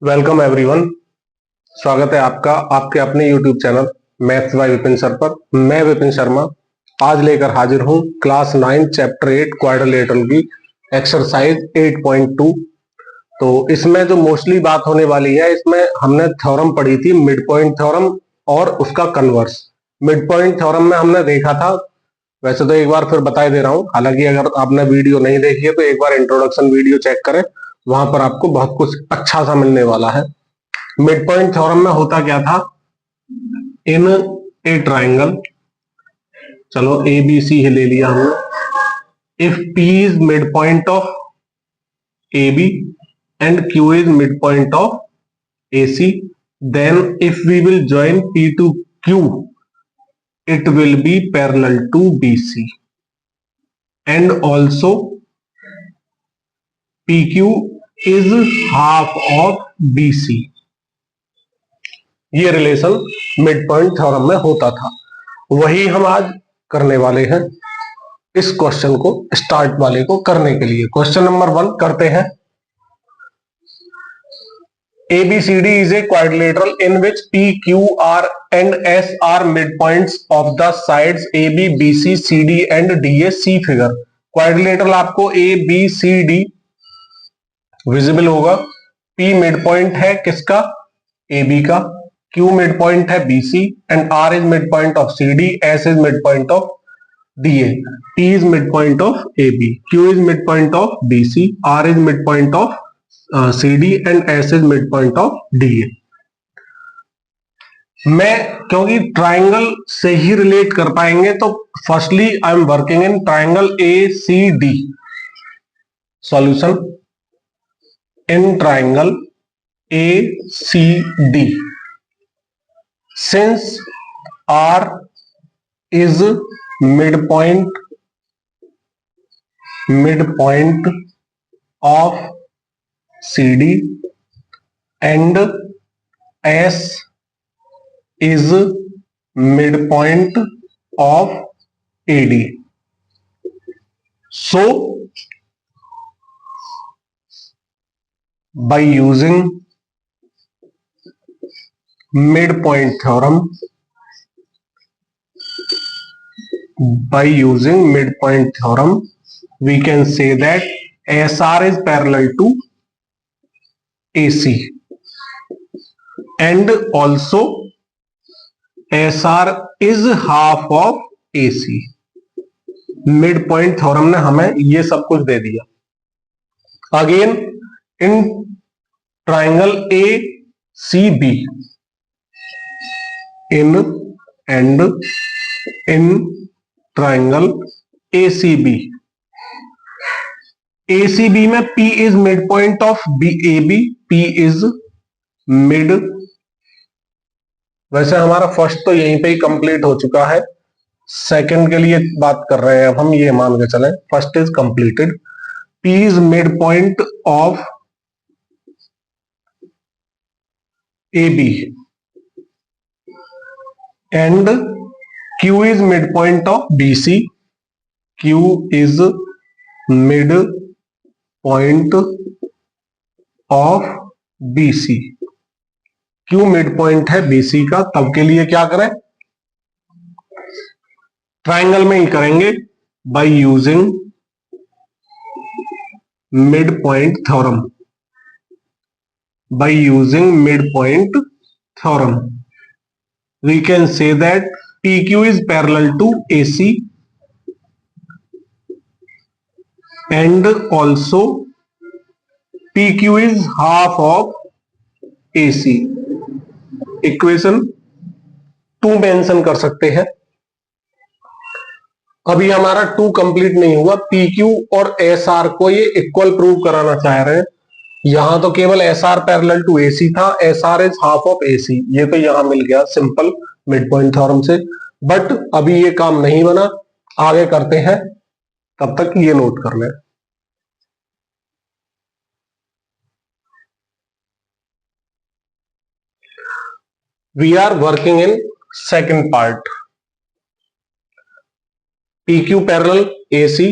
Welcome everyone. स्वागत है आपका आपके अपने YouTube channel maths by Vipin sir पर। मैं विपिन शर्मा आज लेकर हाजिर हूं क्लास 9 चैप्टर 8 क्वाड्रिलेटरल की एक्सरसाइज 8.2। तो इसमें जो मोस्टली बात होने वाली है, इसमें हमने थ्योरम पढ़ी थी मिड पॉइंट थ्योरम और उसका कन्वर्स। मिड पॉइंट थ्योरम में हमने देखा था, वैसे तो एक बार फिर बता दे रहा हूं, हालांकि अगर आपने वीडियो नहीं देखी है तो एक बार इंट्रोडक्शन वीडियो चेक करें, वहां पर आपको बहुत कुछ अच्छा सा मिलने वाला है। मिड पॉइंट थ्योरम में होता क्या था, इन ए ट्राइंगल, चलो ए बी सी ले लिया हमने, if P is mid point of A B and Q is mid point of A C, then if we will join P to Q it will be parallel to BC and also PQ is half of BC। ये relation mid point theorem में होता था, वही हम आज करने वाले हैं। इस क्वेश्चन को स्टार्ट वाले को करने के लिए क्वेश्चन नंबर 1 करते हैं। ABCD is a quadrilateral in which P, Q, R and S are midpoints of the sides AB, BC, CD and DA। C figure। Quadrilateral आपको A, B, C, D visible होगा। P mid point है किसका? AB का। Q mid point है BC and R is mid point of CD। S is mid point of DA। P is mid point of AB। Q is mid point of BC। R is mid point of CD and S is mid point of DA। मैं क्योंकि triangle से ही relate कर पाएंगे तो firstly I am working in triangle ACD। Solution in triangle ACD, since R is mid point of CD and S is midpoint of AD, so by using midpoint theorem we can say that SR is parallel to AC and also SR is half of AC। Mid point theorem ने हमें ये सब कुछ दे दिया। Again in triangle ACB, in triangle ACB में P is mid point of AB। P is mid, वैसे हमारा first तो यहीं पे ही कंप्लीट हो चुका है, सेकंड के लिए बात कर रहे हैं अब हम, ये मान के चले first is completed. P is mid point of AB and Q is mid point of BC। Q is mid point of BC। Q mid point है BC का, तब के लिए क्या करें, ट्राइंगल में ही करेंगे by using mid point theorem. By using mid point theorem we can say that PQ is parallel to AC and also PQ is half of AC। Equation 2 mention कर सकते हैं। अभी हमारा 2 कंप्लीट नहीं हुआ, PQ और SR को ये इक्वल प्रूव कराना चाह रहे हैं। यहां तो केवल SR पैरेलल टू AC था, SR is half of AC, ये तो यहां मिल गया सिंपल मिड पॉइंट थ्योरम से। बट अभी ये काम नहीं बना, आगे करते हैं, तब तक ये नोट कर लें। We are working in second part। PQ parallel AC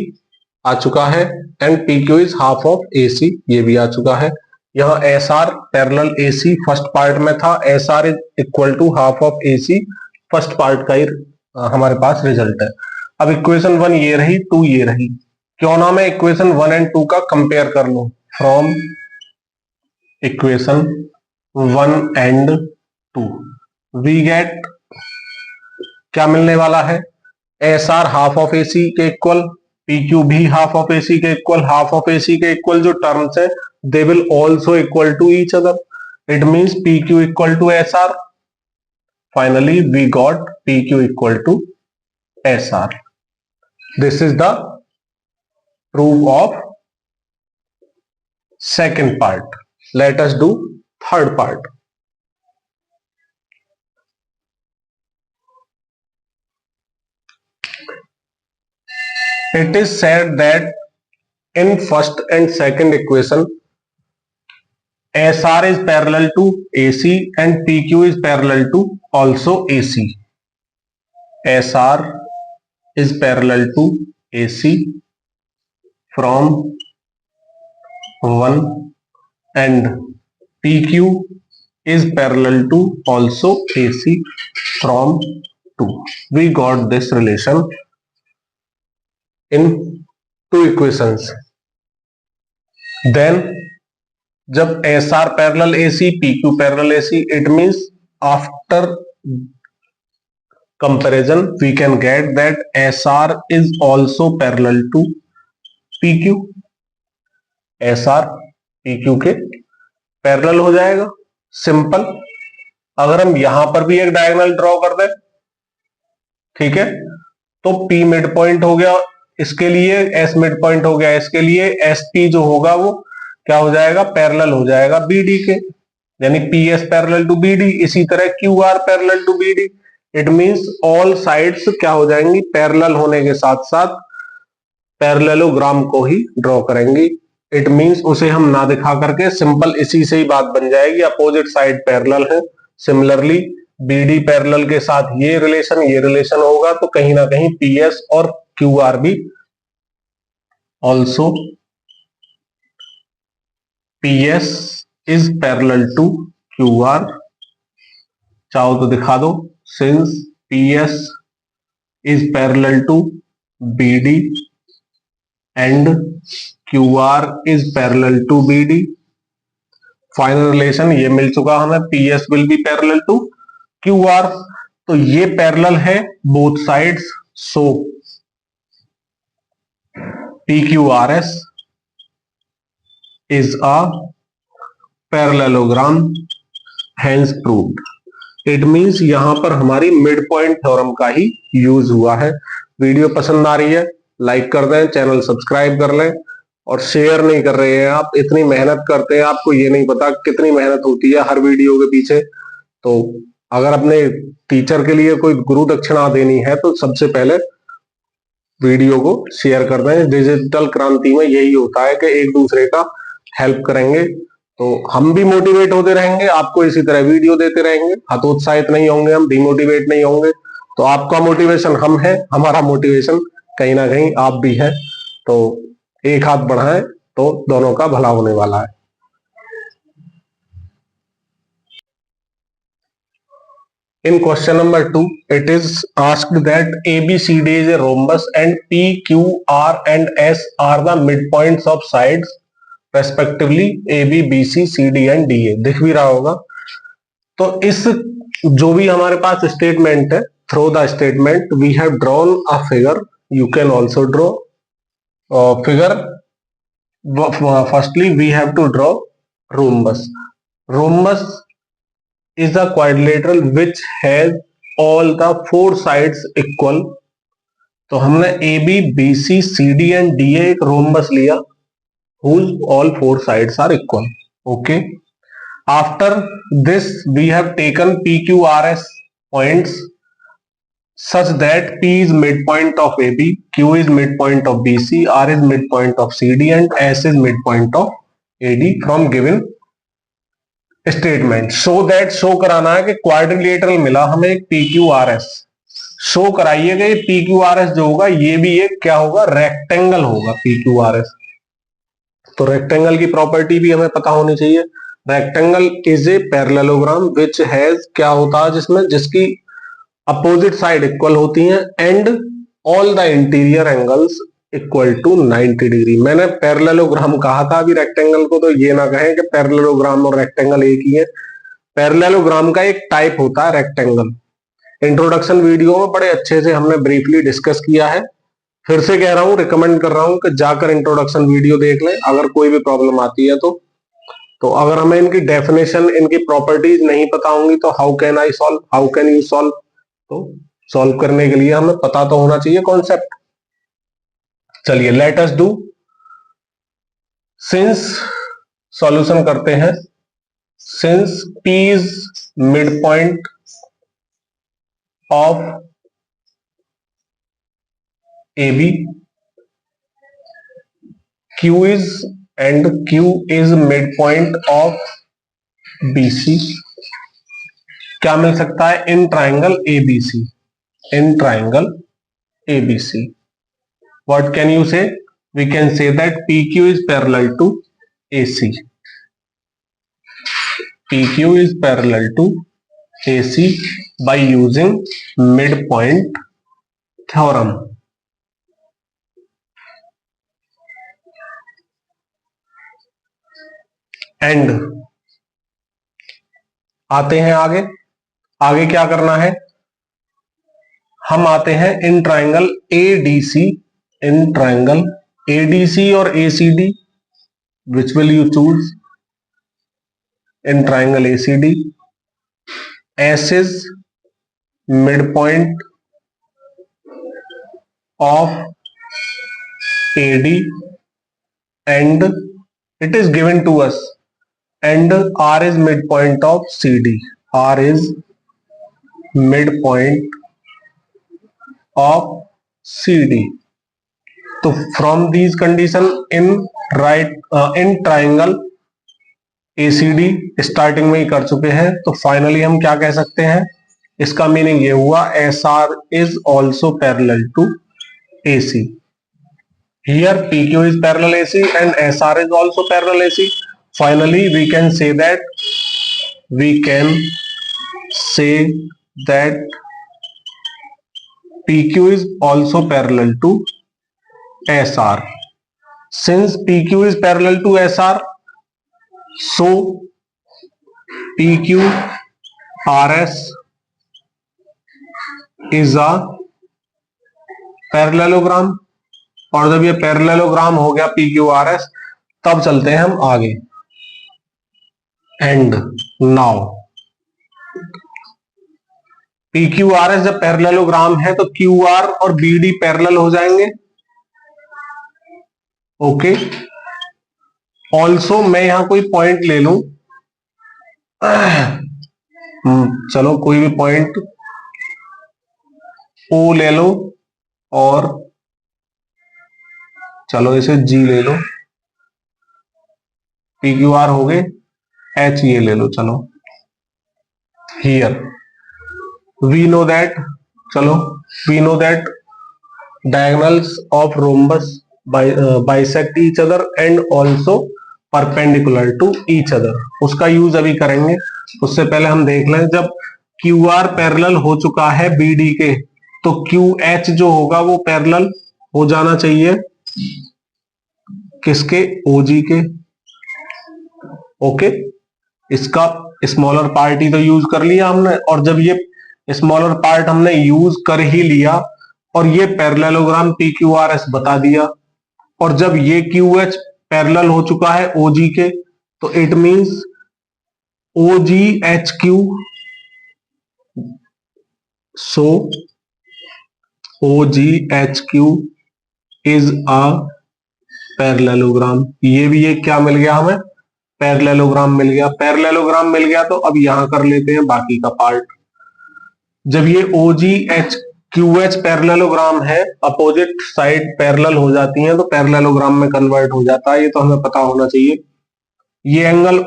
आ चुका है and PQ is half of AC, ये भी आ चुका है। यहाँ S R parallel A C first part में था, S R is equal to half of A C first part का ही हमारे पास रिजल्ट है। अब इक्वेशन 1 ये रही, 2 ये रही, क्यों ना मैं इक्वेशन 1 एंड 2 का कंपेयर कर लूं। From equation 1 and 2 we get, क्या मिलने वाला है, S R half of A C के इक्वल, पी क्यू भी हाफ ऑफ ए सी के equal, half of A C के इक्वल जो टर्म्स है they will also equal to each other. It means P Q equal to S R. Finally we got P Q equal to S R. This is the proof of second part. Let us do third part. It is said that in first and second equation, SR is parallel to AC and PQ is parallel to also AC. SR is parallel to AC from 1 and PQ is parallel to also AC from 2. We got this relation in two equations. Then जब SR parallel AC, PQ parallel AC, it means after comparison we can get that SR is also parallel to PQ. SR PQ के parallel हो जाएगा, simple. अगर हम यहां पर भी एक डायगोनल ड्रॉ कर दें, ठीक है, तो P मिड पॉइंट हो गया इसके लिए, S मिड पॉइंट हो गया इसके लिए, SP जो होगा वो क्या हो जाएगा, पैरेलल हो जाएगा BD के, यानी PS पैरेलल टू BD। इसी तरह QR parallel to BD। It means all sides क्या हो जाएंगी, पैरेलल होने के साथ साथ पैरेललोग्राम को ही ड्रॉ करेंगी। इट मींस उसे हम ना दिखा करके सिंपल इसी से ही बात बन जाएगी, अपोजिट साइड पैरेलल है। सिमिलरली BD पैरेलल के साथ ये रिलेशन होगा, तो कहीं ना कहीं PS और QR भी also PS is parallel to QR। चाहो तो दिखा दो, since PS is parallel to BD and QR is parallel to BD। Final relation ये मिल चुका हमें, PS will be parallel to QR। तो ये पैरेलल है both sides, so PQRS is a parallelogram, hence proved। It means यहां पर हमारी mid point theorem का ही यूज हुआ है। वीडियो पसंद आ रही है लाइक कर दें, चैनल सब्सक्राइब कर लें, और शेयर नहीं कर रहे हैं आप, इतनी मेहनत करते हैं, आपको ये नहीं पता कितनी मेहनत होती है हर वीडियो के पीछे। तो अगर अपने टीचर के लिए कोई गुरु दक्षिणा देनी है तो सबसे पहले वीडियो को शेयर कर दें। डिजिटल क्रांति में यही होता है कि एक दूसरे का हेल्प करेंगे तो हम भी मोटिवेट होते रहेंगे, आपको इसी तरह वीडियो देते रहेंगे, हतोत्साहित नहीं होंगे हम, डिमोटिवेट नहीं होंगे। तो आपका मोटिवेशन हम है, हमारा मोटिवेशन कहीं ना कहीं आप भी है। तो एक हाथ बढ़ाएं तो दोनों का भला होने वाला है। In question number 2, it is asked that ABCD is a rhombus and P, Q, R and S are the midpoints of sides respectively AB, BC, CD and DA। दिख भी रहा होगा। तो इस जो भी हमारे पास स्टेटमेंट है, through the statement we have drawn a figure, you can also draw figure. Firstly we have to draw rhombus। Rhombus is a quadrilateral which has all the four sides equal। तो हमने AB, BC, CD and DA एक rhombus लिया whose all four sides are equal। okay, after this we have taken PQRS points such that P is midpoint of AB, Q is midpoint of BC, R is midpoint of CD and S is midpoint of AD from given statement. Show that, show कराना है कि quadrilateral मिला हमें एक PQRS। Show कराइएगा ये PQRS जो होगा ये भी एक क्या होगा, रेक्टेंगल होगा PQRS। तो रेक्टेंगल की प्रॉपर्टी भी हमें पता होनी चाहिए। Rectangle is a parallelogram which has, क्या होता है जिसमें, जिसकी अपोजिट साइड इक्वल होती हैं and all the interior angles equal to 90 degree. मैंने पैरेललोग्राम कहा था अभी रेक्टेंगल को, तो ये ना कहें कि पैरेललोग्राम और रेक्टेंगल एक ही है। पैरेललोग्राम का एक टाइप होता है रेक्टेंगल। इंट्रोडक्शन वीडियो में बड़े अच्छे से हमने ब्रीफली डिस्कस किया है। फिर से कह रहा हूं, रिकमेंड कर रहा हूं कि जाकर इंट्रोडक्शन वीडियो देख लें अगर कोई भी प्रॉब्लम आती है तो अगर हमें इनकी डेफिनेशन, इनकी प्रॉपर्टीज नहीं पता होंगी तो how can I solve, how can you solve. तो सॉल्व करने के लिए हमें पता तो होना चाहिए कॉन्सेप्ट। चलिए let us do, since solution करते हैं। Since P is mid point of AB, Q is midpoint of BC, क्या मिल सकता है in triangle ABC, in triangle ABC। What can you say? We can say that PQ is parallel to AC. PQ is parallel to AC by using midpoint theorem. And आते हैं आगे। आगे क्या करना है, हम आते हैं in triangle ADC, in triangle ADC और ACD, which will you choose? In triangle ACD, S is midpoint of AD and it is given to us, and R is midpoint of CD. R is midpoint of CD. तो from these condition in triangle ACD starting में ही कर चुके हैं, तो finally हम क्या कह सकते हैं, इसका मीनिंग ये हुआ SR is also parallel to AC. Here PQ is parallel AC and SR is also parallel AC. Finally we can say that PQ is also parallel to SR. Since PQ is parallel to SR, so PQ RS is a parallelogram. और जब ये parallelogram हो गया PQRS, तब चलते हैं हम आगे। एंड नाउ PQRS जब पैरेललोग्राम है तो QR और BD पैरेलल हो जाएंगे। ओके, ऑल्सो मैं यहां कोई पॉइंट ले लूं, चलो कोई भी पॉइंट O ले लो और चलो इसे G ले लो, PQR हो गए, H ये ले लो। चलो हियर वी नो दैट, चलो we know that diagonals of rhombus bisect each other and also perpendicular to each other. उसका यूज अभी करेंगे, उससे पहले हम देख लें, जब QR पैरेलल हो चुका है BD के, तो QH जो होगा वो पैरेलल हो जाना चाहिए किसके, OG के। ओके, इसका स्मॉलर पार्ट ही तो यूज कर लिया हमने, और जब ये स्मॉलर पार्ट हमने यूज कर ही लिया और ये पैरेललोग्राम PQRS बता दिया, और जब ये QH पैरेलल हो चुका है OG के, तो it means OGHQ, so OGHQ is a parallelogram. ये भी एक क्या मिल गया हमें, पैरेललोग्राम मिल गया। पैरेललोग्राम मिल गया तो अब यहां कर लेते हैं बाकी का पार्ट। जब ये OGHQH पैरेललोग्राम है, अपोजिट साइड पैरेलल हो जाती हैं तो पैरेललोग्राम में कन्वर्ट हो जाता है, ये तो हमें पता होना चाहिए। ये angle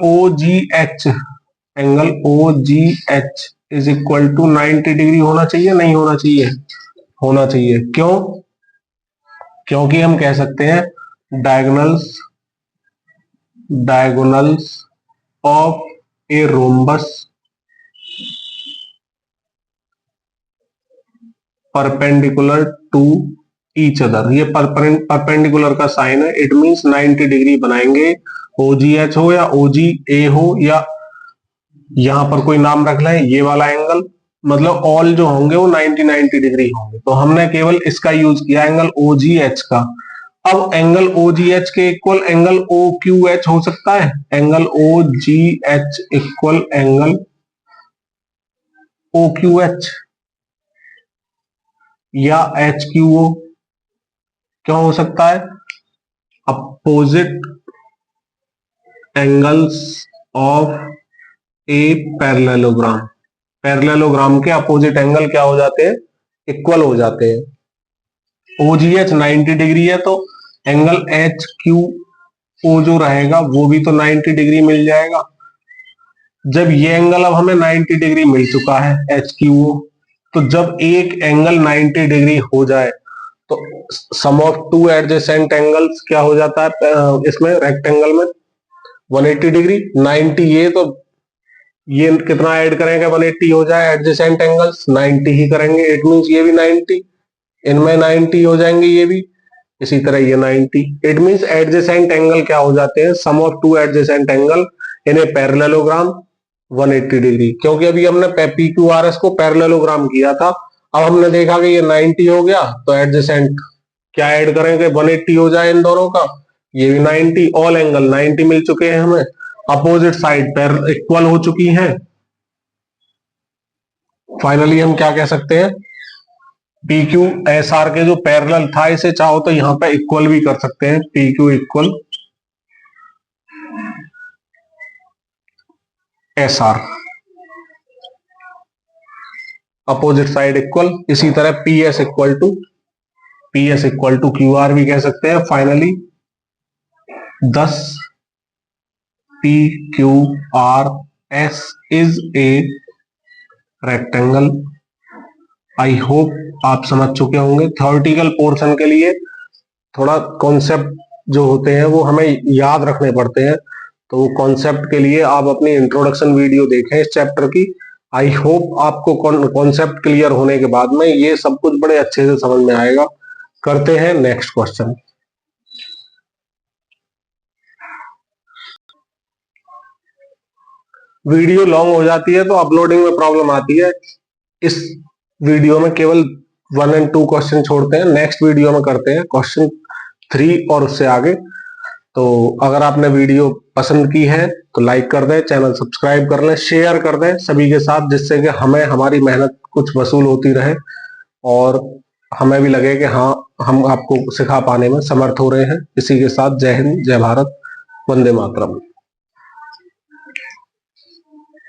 OGH is equal to 90 degree होना चाहिए, नहीं होना चाहिए, होना चाहिए। क्यों? क्योंकि हम कह सकते हैं diagonals diagonals of a rhombus perpendicular to each other. ये परपेंडिकुलर का साइन है, इट मींस 90 डिग्री बनाएंगे। OGH हो या OGA हो या यहां पर कोई नाम रख लें, ये वाला एंगल, मतलब ऑल जो होंगे वो 90 डिग्री होंगे। तो हमने केवल इसका यूज किया एंगल OGH का। अब एंगल OGH के इक्वल एंगल OQH हो सकता है। Angle OGH equal angle OQH या HQO क्या हो सकता है? Opposite angles of a parallelogram. Parallelogram के अपोजिट एंगल क्या हो जाते हैं? इक्वल हो जाते हैं। OGH 90 डिग्री है तो एंगल HQO जो रहेगा वो भी तो 90 डिग्री मिल जाएगा। जब ये एंगल अब हमें 90 डिग्री मिल चुका है HQO, तो जब एक एंगल 90 डिग्री हो जाए तो सम ऑफ टू एडजेसेंट एंगल्स क्या हो जाता है इसमें रेक्टेंगल में? 180 डिग्री। 90 ये तो ये कितना ऐड करेंगे 180 हो जाए, एडजेसेंट एंगल्स 90 ही करेंगे, इट मींस ये भी 90, इनमें 90 हो जाएंगे ये भी, इसी तरह ये 90। इट मींस एडजेसेंट एंगल क्या हो जाते हैं? Sum of two adjacent angle in a parallelogram 180 degree. क्योंकि अभी हमने PQRS को पैरेललोग्राम किया था, अब हमने देखा कि ये 90 हो गया तो एडजेसेंट क्या ऐड करेंगे 180 हो जाए इन दोनों का, ये भी 90, ऑल एंगल 90 मिल चुके हैं हमें, अपोजिट साइड पैर इक्वल हो चुकी हैं। फाइनली हम क्या कह सकते हैं? PQSR के जो पैरेलल था, इसे चाहो तो यहां पे इक्वल भी कर सकते हैं, PQ equal SR, opposite side equal. इसी तरह PS इक्वल टू QR भी कह सकते हैं। Finally 10 PQRS is a rectangle. I hope आप समझ चुके होंगे। थ्योरेटिकल पोर्शन के लिए थोड़ा कॉन्सेप्ट जो होते हैं वो हमें याद रखने पड़ते हैं, तो वो कॉन्सेप्ट के लिए आप अपनी इंट्रोडक्शन वीडियो देखें इस चैप्टर की। आई होप आपको कॉन्सेप्ट क्लियर होने के बाद में ये सब कुछ बड़े अच्छे से समझ में आएगा। करते हैं नेक्स्ट क्वेश्चन। वीडियो लॉन्ग हो जाती है तो अपलोडिंग में प्रॉब्लम आती है। इस वीडियो में केवल 1 और 2 क्वेश्चन छोड़ते हैं, नेक्स्ट वीडियो में करते हैं क्वेश्चन 3 और उससे आगे। तो अगर आपने वीडियो पसंद की है तो लाइक कर दें, चैनल सब्सक्राइब कर लें, शेयर कर दें सभी के साथ, जिससे कि हमें हमारी मेहनत कुछ वसूल होती रहे और हमें भी लगे कि हाँ हम आपको सिखा पाने में समर्थ हो रहे हैं। इसी के साथ जय हिंद, जय भारत, वंदे मातरम।